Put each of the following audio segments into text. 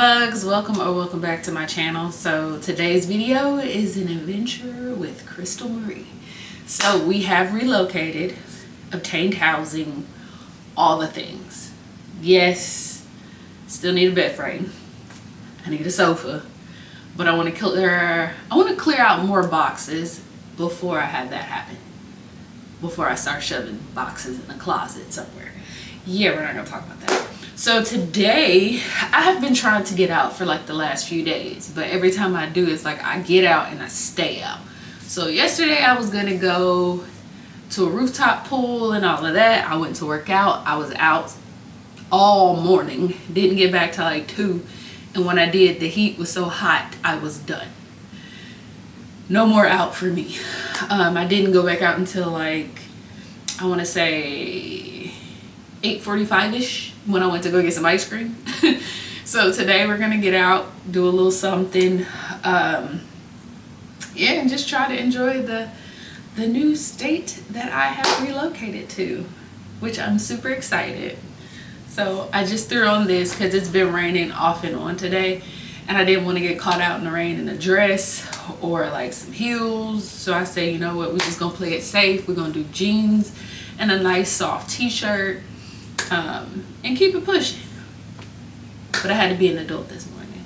bugs, welcome back to my channel. So today's video is an adventure with Crystal Marie. So we have relocated, obtained housing, all the things. Yes, still need a bed frame, I need a sofa, but I want to clear out more boxes before I have that happen, before I start shoving boxes in the closet somewhere. Yeah, we're not gonna talk about that. So today, I have been trying to get out for like the last few days, but every time I do, it's like I get out and I stay out. So yesterday I was gonna go to a rooftop pool and all of that. I went to work out. I was out all morning. Didn't get back till like 2. And when I did, the heat was so hot, I was done. No more out for me. I didn't go back out until like, I wanna say 8:45ish when I went to go get some ice cream. So today we're gonna get out, do a little something, yeah, and just try to enjoy the new state that I have relocated to, which I'm super excited. So I just threw on this because it's been raining off and on today, and I didn't want to get caught out in the rain in a dress or like some heels. So I say, you know what, we're just gonna play it safe. We're gonna do jeans and a nice soft t-shirt, and keep it pushing. But I had to be an adult this morning.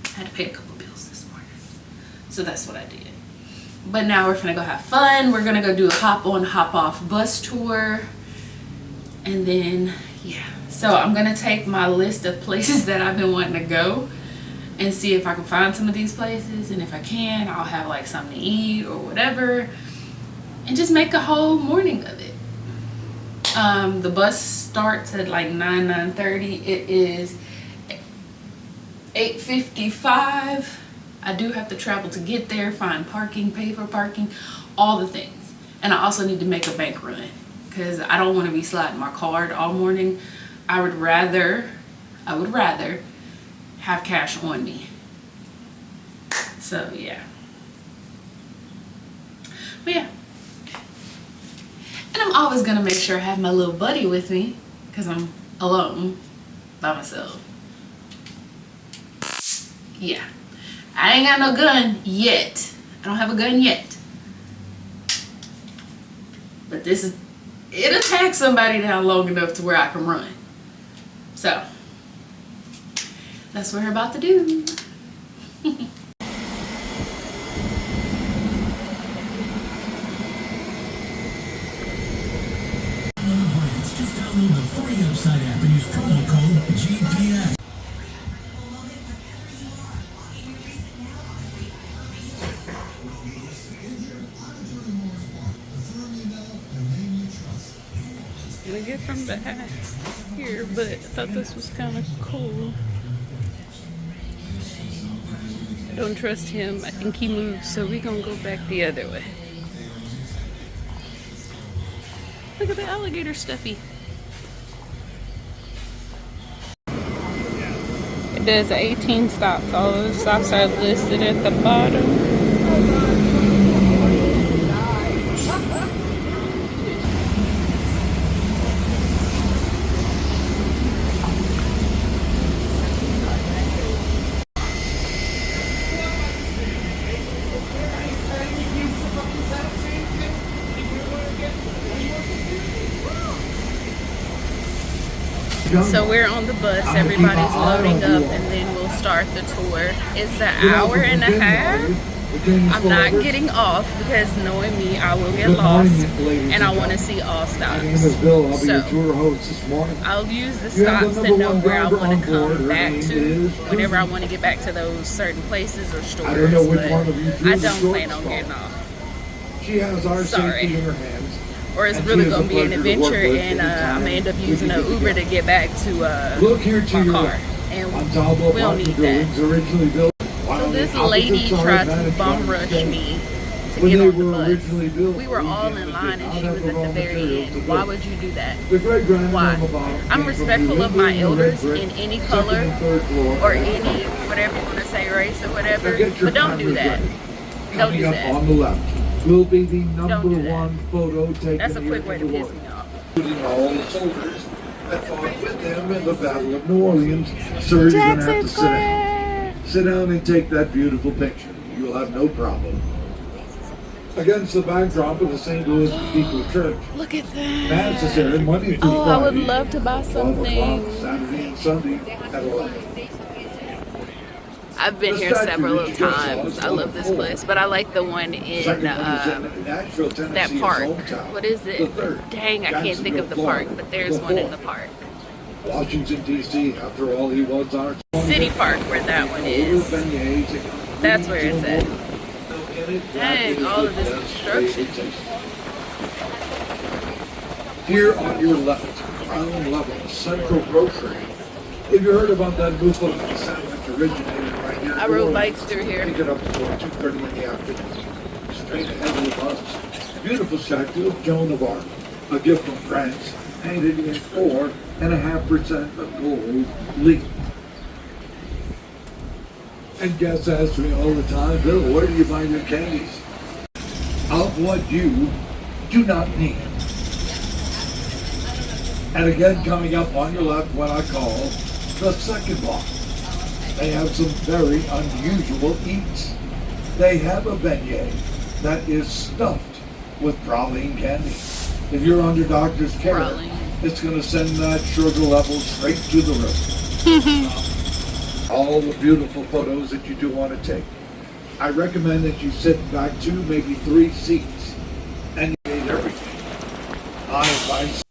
I had to pay a couple bills this morning. So that's what I did. But now we're gonna go have fun. We're gonna go do a hop on, hop off bus tour. And then, yeah. So I'm gonna take my list of places that I've been wanting to go and see if I can find some of these places. And if I can, I'll have like something to eat or whatever. And just make a whole morning of it. The bus starts at like 9:30. It is 8:55. I do have to travel to get there, find parking, pay for parking, all the things. And I also need to make a bank run because I don't want to be sliding my card all morning. I would rather have cash on me. So yeah. But yeah. And I'm always gonna make sure I have my little buddy with me because I'm alone by myself. Yeah. I ain't got no gun yet. I don't have a gun yet. But it'll take somebody down long enough to where I can run. So that's what we're about to do. Just download the free Upside app and use promo code GPS. We get from the hat here, but I thought this was kind of cool. I don't trust him. I think he moves, so we're gonna go back the other way. Look at the alligator stuffy. It does 18 stops. All those stops are listed at the bottom. So we're on the bus, everybody's loading up, and then we'll start the tour. It's an hour and a half. I'm not getting off because knowing me, I will get lost, and I want to see all stops. So I'll use the stops to know where I want to come back to whenever I want to get back to those certain places or stores, but I don't plan on getting off. Sorry. Or it's really going to be an adventure, and I'm going to end up using an Uber to get back to my car. And we don't need that. So this lady tried to bum rush me to get on the bus. We were all in line and she was at the very end. Why would you do that? Why? I'm respectful of my elders in any color or any, whatever you want to say, race or whatever, but don't do that. Don't do that. Will be the number one photo taken. That's a quick way to piss me off. All the soldiers that fought with them in the Battle of New Orleans. Sir, you're going to have to sit down. Sit down and take that beautiful picture. You'll have no problem. Against the backdrop of the St. Louis Cathedral Church. Look at that. Mass is there Monday through Oh, Friday. I would love to buy 12 o'clock, something. Saturday and Sunday at 11. I've been here several times. I love this place, but I like the one in that park. What is it? Dang, I can't think of the park, but there's one in the park. Washington, D.C., after all, he was our City Park, where that one is. That's where it's at. Dang, all of this construction. Here on your left, ground level, Central Grocery. Have you heard about that buffalo sandwich originated right here? I rode bikes through here. Pick it up before 2:30 in the afternoon. Straight ahead of the bus. Beautiful statue of Joan of Arc, a gift from France, painted in 4.5% of gold leaf. And guests ask me all the time, Bill, where do you find your candies? Of what you do not need. And again, coming up on your left, what I call the second block. They have some very unusual eats. They have a beignet that is stuffed with praline candy. If you're under doctor's care, it's going to send that sugar level straight to the roof. All the beautiful photos that you do want to take. I recommend that you sit back 2, maybe 3 seats and you eat everything. I advise.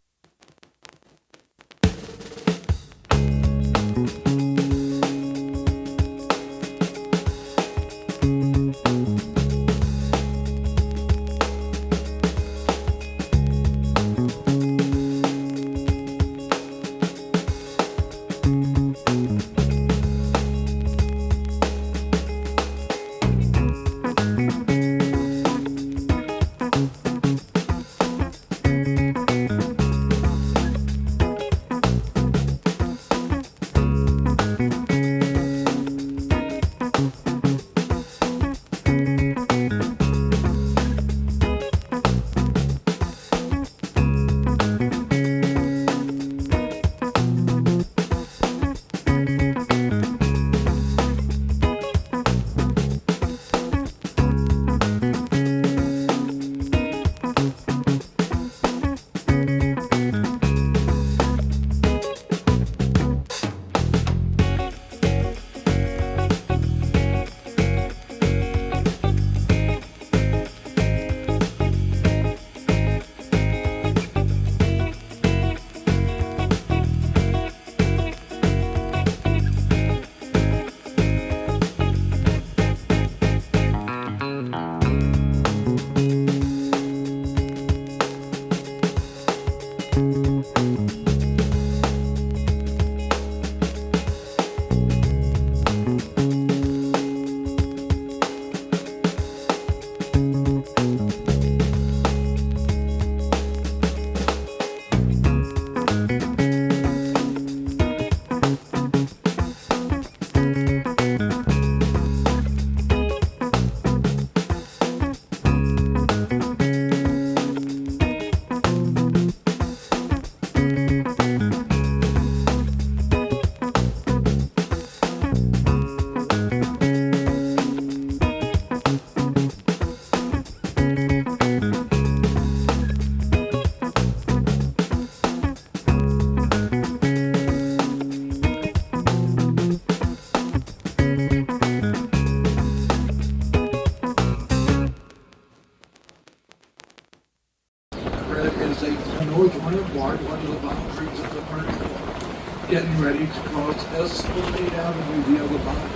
Getting ready to cross Esplanade Avenue the other night.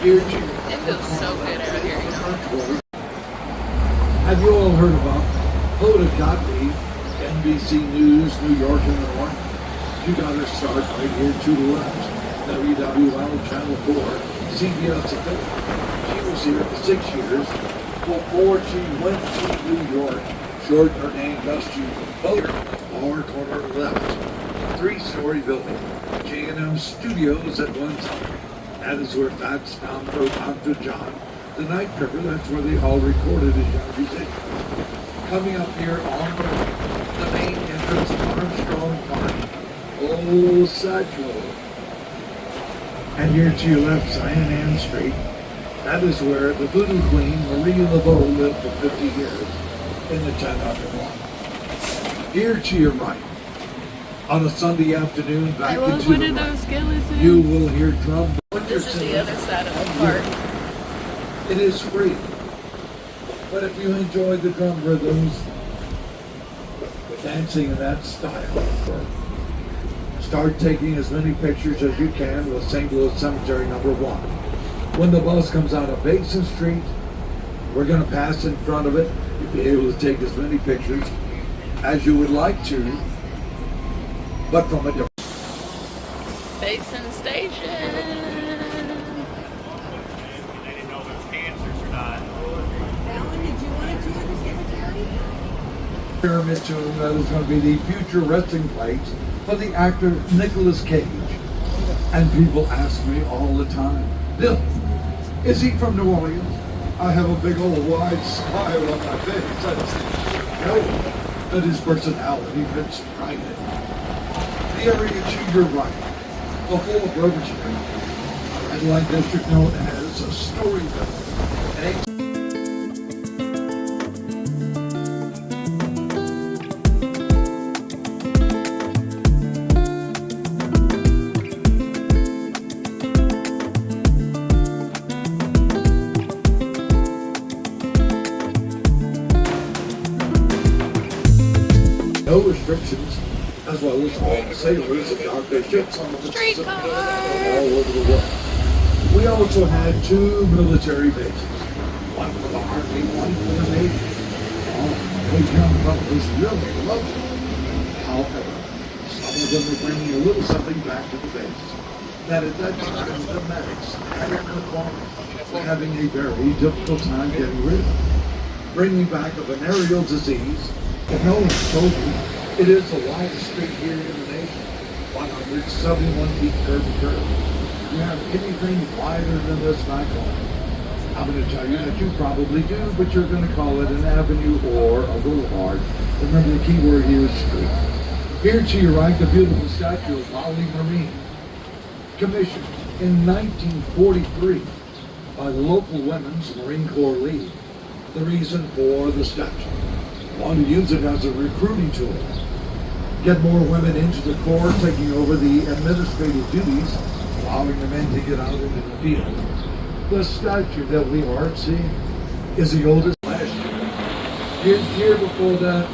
Here to It feels so good out here, you know. Have you all heard about Hoda Kotb, NBC News, New York and the North? You got her start right here to the left. WWL Channel 4, CBS affiliate. She was here for 6 years before she went to New York. Shortened her name just to Hoda, far corner left. 3-story building, J&M Studios at one time. That is where Fats found her Dr. John, the night cover. That's where they all recorded his young musician. Coming up here on the right, the main entrance of Armstrong Park. Old Satchel. And here to your left, Cyan Ann Street. That is where the Voodoo Queen, Marie Laveau, lived for 50 years in the 1000 block. Here to your right, on a Sunday afternoon, back into the right, skeletons. you will hear drum. This is the other side of the park. It is free. But if you enjoy the drum rhythms, dancing in that style, start taking as many pictures as you can with St. Louis Cemetery number 1. When the bus comes out of Basin Street, we're going to pass in front of it. You'll be able to take as many pictures as you would like to, but from a different. Basin Station. Pyramid tomb that is going to be the future resting place for the actor Nicolas Cage. And people ask me all the time, Bill, is he from New Orleans? I have a big old wide smile on my face. I say, no, that his personality fits right in. The area to your right, before Bourbon Street, red light district known as Storyville. No restrictions, as well as all the sailors and dock their ships on the Pacific all over the world. We also had 2 military bases, one for the Army, one for the Navy. They come up was really lovely. However, some of them were bringing a little something back to the base. That at that time, the medics had it were having a very difficult time getting rid of it. Bringing back a venereal disease. If no one told you, it is the widest street here in the nation. 171 feet curb to curb. You have anything wider than this back home? I'm going to tell you that you probably do, but you're going to call it an avenue or a boulevard. Remember the key word here is street. Here to your right, the beautiful statue of Molly Marine, commissioned in 1943 by the local Women's Marine Corps League. The reason for the statue. Want to use it as a recruiting tool. Get more women into the Corps, taking over the administrative duties, allowing the men to get out into the field. The statue that we are seeing is the oldest last year. Year before that,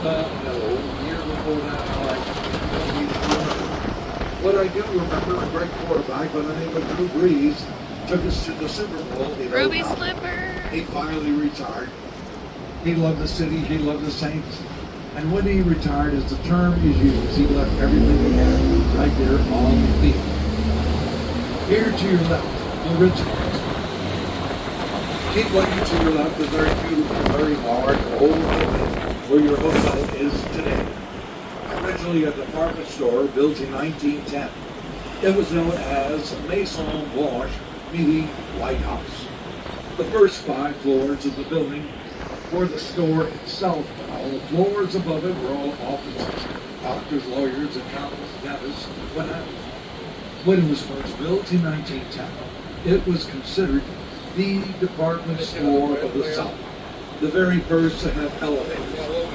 What I do remember, a great quarterback by the name of Drew Brees took us to the Super Bowl. Ruby Slipper. He finally retired. He loved the city, he loved the Saints. And when he retired, as the term is used, he left everything he had right there on the field. Here to your left, the Richmond. Keep looking to your left, the very beautiful, very hard, old building where your hotel is today. Originally a department store built in 1910. It was known as Maison Blanche, meaning White House. The first 5 floors of the building were the store itself. All the floors above it were all offices. Doctors, lawyers, accountants, dentists, what have you. When it was first built in 1910, it was considered the department store of the South. The very first to have elevators,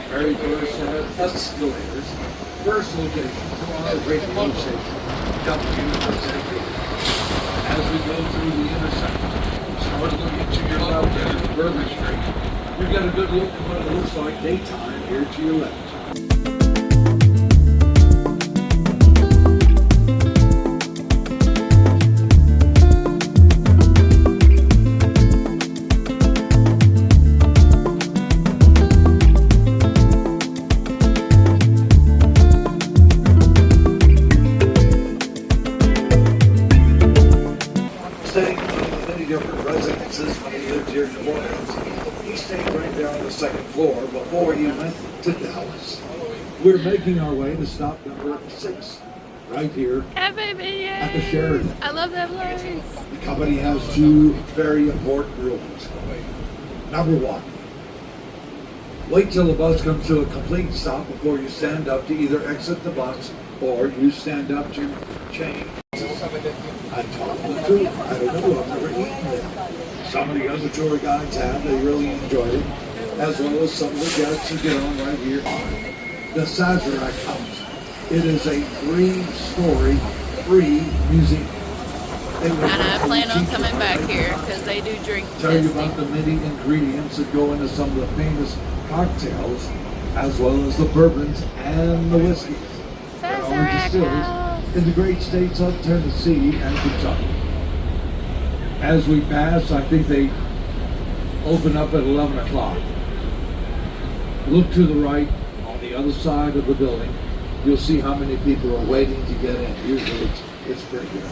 very first to have escalators, first location for our radio station, WSAP. As we go through the intersection, start looking to your left at Bourbon Street. You've got a good look at what it looks like daytime here to your left. Staying in many different residences when he lived here in New Orleans. He stayed right there on the 2nd floor before he went to Dallas. We're making our way to stop number 6, right here At the Sheraton. I love that place. The company has 2 very important rules. Number 1, Wait till the bus comes to a complete stop before you stand up to either exit the bus or you stand up to change. I taught them the truth. I don't know, I've never eaten them. Some of the other tour guides have, they really enjoyed it, as well as some of the guests who get on right here on the Sazerac House. It is a 3-story free museum. And I plan on coming back here because they do drink Tell you testing. about the many ingredients that go into some of the famous cocktails, as well as the bourbons and the whiskeys. They're all distillers in the great states of Tennessee and Kentucky. As we pass, I think they open up at 11 o'clock. Look to the right on the other side of the building. You'll see how many people are waiting to get in. Usually it's pretty good.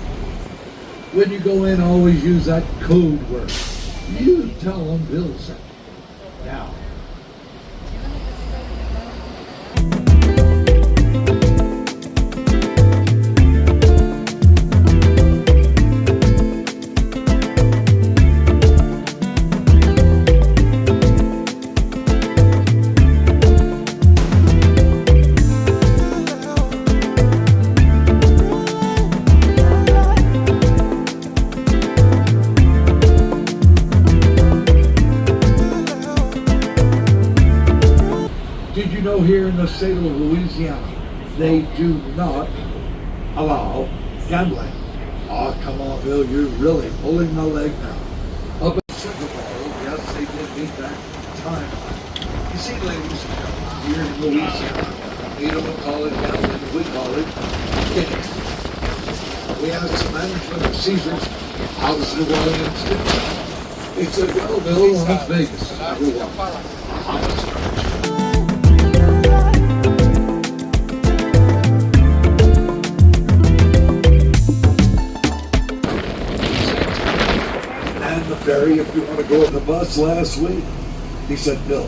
When you go in, always use that code word. You tell them Bill said. Now, did you know here in the state of Louisiana, they do not allow gambling? Oh, come on, Bill, you're really pulling my leg now. Up at Super Bowl, yes, they did beat that time. You see, ladies, here in Louisiana, we don't call it gambling, we call it kidding. We have some management of Caesars. How's New Orleans do? It's a go, Bill, Las Vegas, number one. Barry, if you want to go on the bus last week, he said, Bill,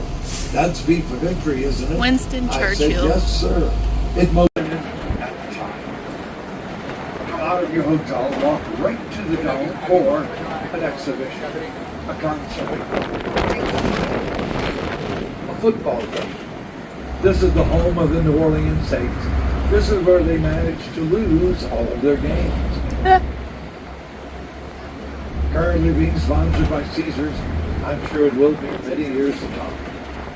that's V for Victory, isn't it? Winston I said, Churchill. yes, sir. It motivated at the time. Come out of your hotel, walk right to the dome for an exhibition, a concert, a football game. This is the home of the New Orleans Saints. This is where they managed to lose all of their games. Currently being sponsored by Caesars. I'm sure it will be many years to come.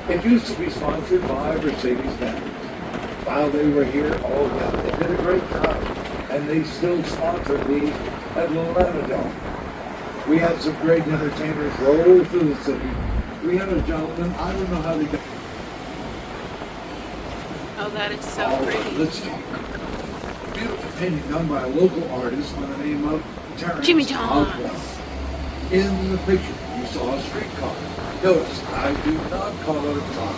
It used to be sponsored by Mercedes-Benz. While they were here, oh yeah, they did a great job. And they still sponsor the Atlanta Dome. We had some great entertainers roll through the city. We had a gentleman, I don't know how they got. Oh, that is so pretty. Let's talk. Beautiful painting done by a local artist by the name of Terrence Jimmy John. Osborne. In the picture, you saw a streetcar. Notice, I do not call it a car.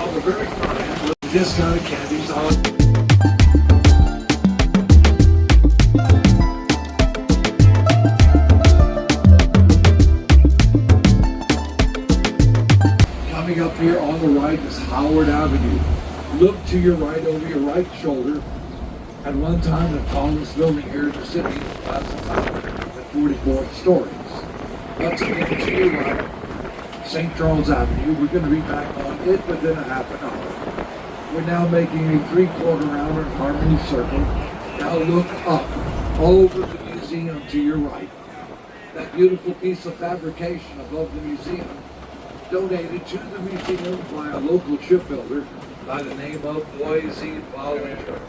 On the very front end, discounted candies on. Coming up here on the right is Howard Avenue. Look to your right over your right shoulder. At one time, the tallest building here in the city was Plaza Tower at 44 stories. Let's get to your right, St. Charles Avenue. We're going to be back on it within a half an hour. We're now making a 3/4 round in Harmony Circle. Now look up, over the museum to your right. That beautiful piece of fabrication above the museum, donated to the museum by a local shipbuilder by the name of Boise Volunteer.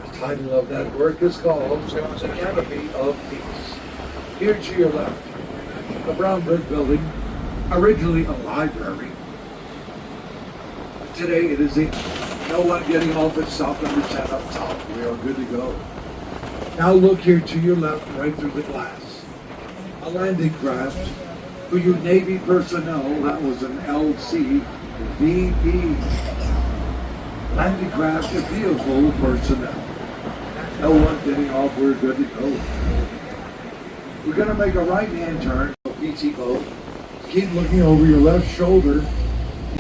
The title of that work is called The Canopy of Peace. Here to your left, the brown brick building, originally a library. Today it is no one getting off at stop number 10 up top. We are good to go. Now look here to your left, right through the glass. A landing craft for your Navy personnel. That was an LCVP. Landing craft and vehicle personnel. No one getting off, we're good to go. We're going to make a right-hand turn, PT boat. Keep looking over your left shoulder.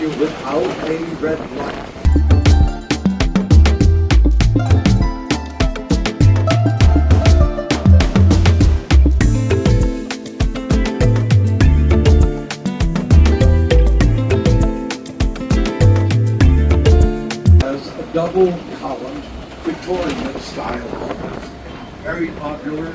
You're without a red light. double columned Victorian style homes. Very popular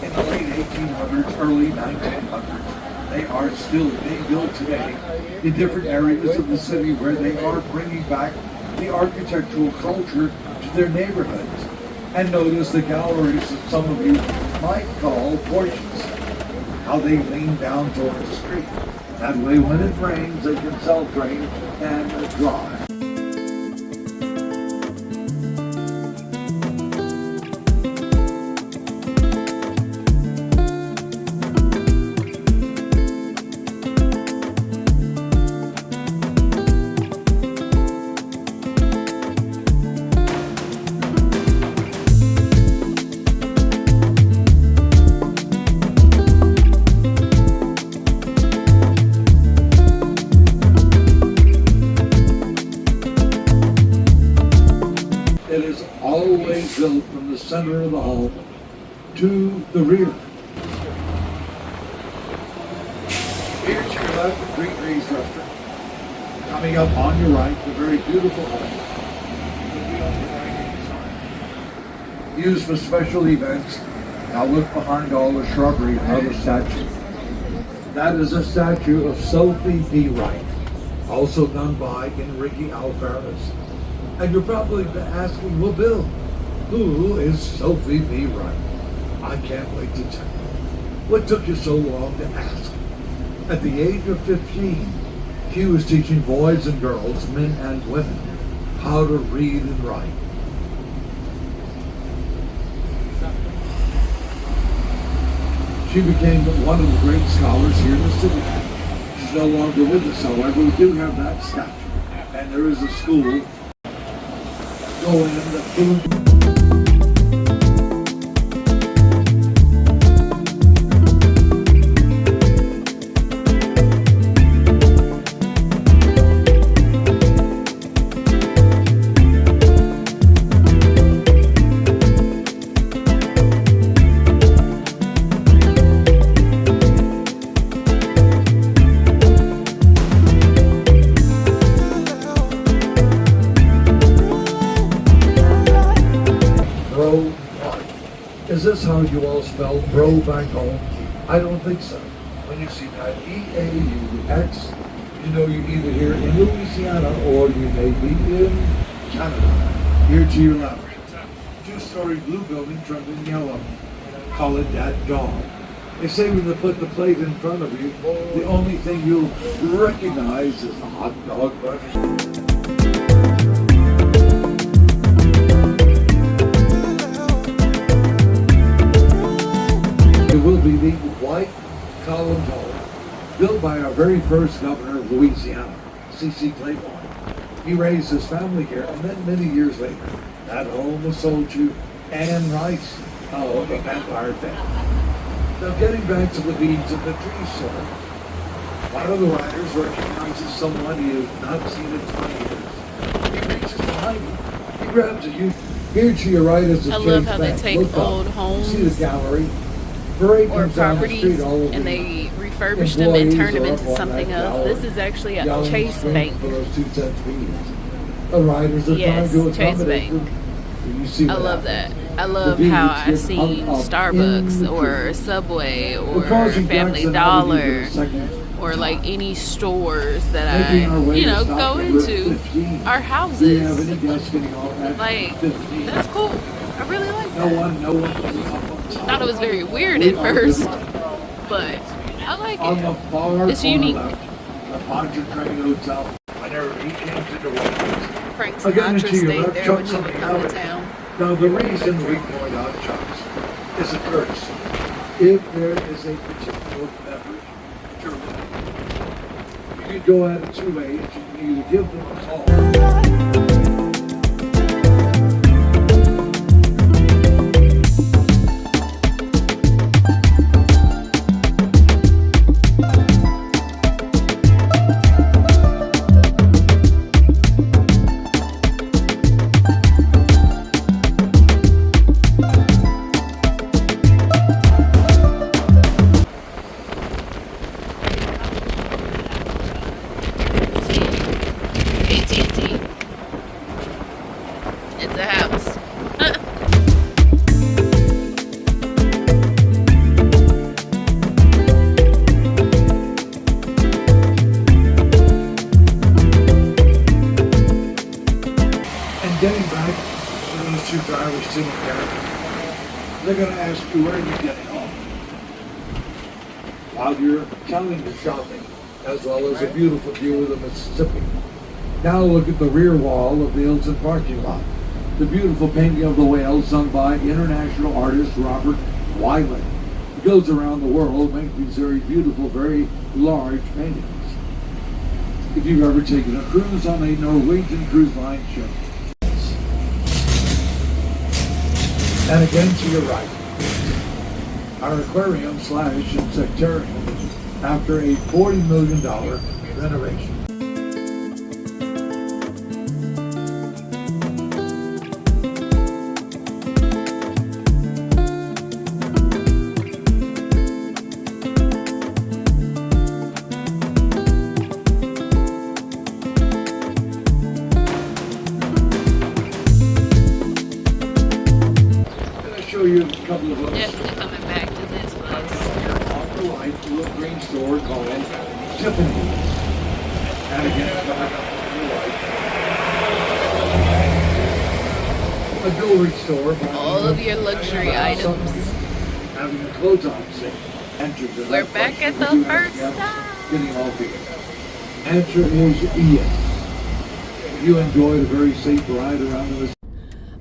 in the late 1800s, early 1900s. They are still being built today in different areas of the city where they are bringing back the architectural culture to their neighborhoods. And notice the galleries that some of you might call porches, how they lean down towards the street. That way when it rains, they can self-drain and dry. It is always built from the center of the hall to the rear. Here to your left, the Three Trees Restaurant. Coming up on your right, the very beautiful home. Used for special events. Now look behind all the shrubbery and other statues. That is a statue of Sophie B. Wright, also done by Enrique Alvarez. And you're probably asking, well, Bill, who is Sophie B. Wright? I can't wait to tell you. What took you so long to ask? At the age of 15, she was teaching boys and girls, men and women, how to read and write. She became one of the great scholars here in the city. She's no longer with us, however. We do have that statue. And there is a school. Go in the food. Bro Park. Is this how you all spell bro back home? I don't think so. When you see that E-A-U-X, you know you're either here in Louisiana or you may be in Canada. Here to your left. Two-story blue building trimmed in yellow. Call it that dog. They say when they put the plate in front of you, the only thing you'll recognize is the hot dog bun. It will be the White Column Hall, built by our very first governor of Louisiana, C.C. Claiborne. He raised his family here, and then many years later, that home was sold to Anne Rice, the vampire family. Now, getting back to the beads of the tree sword, one of the riders recognizes someone he has not seen in 20 years. He reaches behind him. He grabs a youth. Here to your right is the I love how they take old homes see the gallery. Parade or comes down the properties street all over and the they refurbish them and turn them employees into are something on that else. This is actually at yelling Chase scream Bank. for those 2-cent beads. The riders are Yes, trying to Chase accommodate Bank. them. You see I what love happens. that. I love beads how I get see hung up in Starbucks the or tree. Subway or Because in Family Jackson, Dollar second or like any stores that making our I, way you to know, stop go number into 15. are Do you have houses. any guests getting off at Like, 15? that's cool. I really like No that. one was up on top. Thought it was very weird We at are first, good. but I like On the it. far It's far unique. left, the Pontchartrain Hotel. Whenever he came to the West. Frank Again, Sinatra to your stayed left, there when Chuck's he on would the come to other. town. Now, the reason we point out Chuck's is a courtesy. If there is a particular beverage to remember, you can go at it two ways. You can either give them a call. AT&T. driver sitting there. They're going to ask you where you're getting off while you're counting your shopping, as well as a beautiful view of the Mississippi. Now look at the rear wall of the Hilton parking lot. The beautiful painting of the whales done by international artist Robert Wyland. He goes around the world making these very beautiful, very large paintings. If you've ever taken a cruise on a Norwegian cruise line ship. And again to your right, our aquarium / insectarium after a $40 million renovation. Show you a couple of those. Definitely coming back to this place. Off the right, a little green store called Tiffany. And again, coming up on the right, a jewelry store. All of your luxury items. Having a clothes on sale. We're back at the first stop. Getting all the answer is yes. You enjoyed a very safe ride around the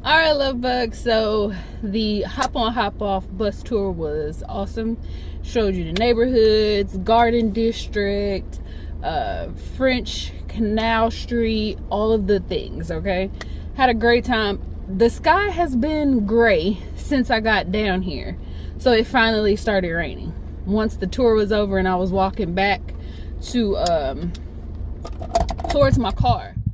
All right, love bugs. So the hop on hop off bus tour was awesome. Showed you the neighborhoods, Garden District, French Canal Street, all of the things. Okay, had a great time. The sky has been gray since I got down here, so it finally started raining once the tour was over and I was walking back to towards my car.